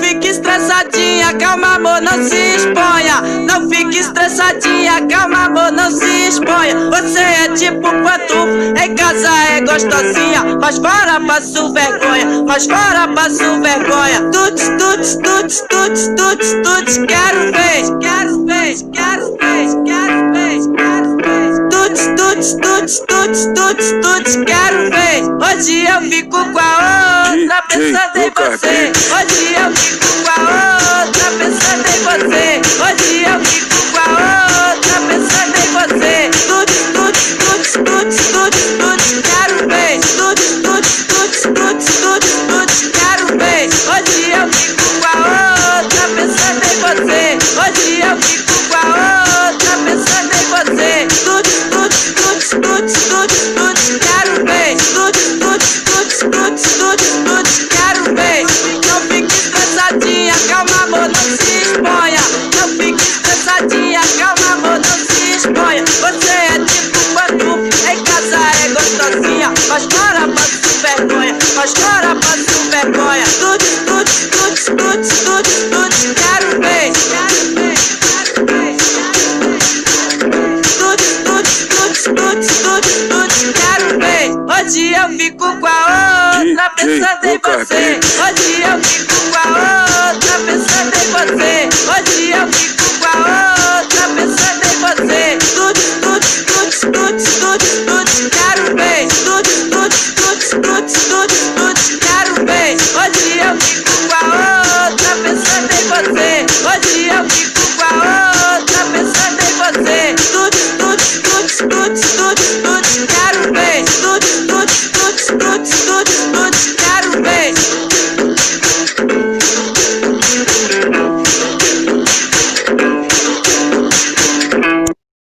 fique estressadinha, calma amor, não se exponha. Não fique estressadinha, calma amor, não se exponha. Você é tipo pantufo, em casa é gostosinha, mas fora passo vergonha, mas fora passo vergonha. Tuts, tuts, tuts, tuts, tuts, tuts, quero ver, quero ver, quero ver, quero ver, quero ver. Tuts, tuts, tuts, tuts, tuts, tuts, quero ver. Hoje eu fico com a outra pensando em você. Hoje eu fico com a outra pensando em você. Hoje eu fico com a outra pensando em você. Tuts, tuts, tuts, tuts, tuts, tuts, quero ver. Tuts, tuts, tuts, tuts, tuts, tuts, quero ver. Hoje eu fico com a outra pensando em você. Hoje eu fico com a outra pensando em você. Tuts, tuts, tuts, tuts, tuts, tuts, quero ver. Tuts, tuts, tuts, tuts, tuts, tuts, quero ver. Não fique estressadinha, calma amor, não se exponha. Não fique estressadinha, calma amor, não se exponha. Você é tipo pantufo, em casa é gostosinha, mas fora passo vergonha, mas fora passo vergonha. Tuts, tuts, tuts, tuts, tuts, tuts, quero ver, quero ver, quero ver, quero ver. Tuts, tuts, tuts, tuts, tuts, tuts, quero ver. Hoje eu fico com a outra pensando em você. Hoje eu fico com a outra pensando em você. Hoje eu fico com a outra pensando em você. Tuts, tuts, tuts, tuts, tuts, tuts, quero ver. Tuts, tuts, tuts, tuts, tuts, tuts, quero ver. Hoje eu fico com a outra pensando em você. Hoje eu fico com a outra pensando em você. Tuts, tuts, tuts, tuts, tuts, tuts, quero ver. Tuts, tuts, tuts, tuts, tuts.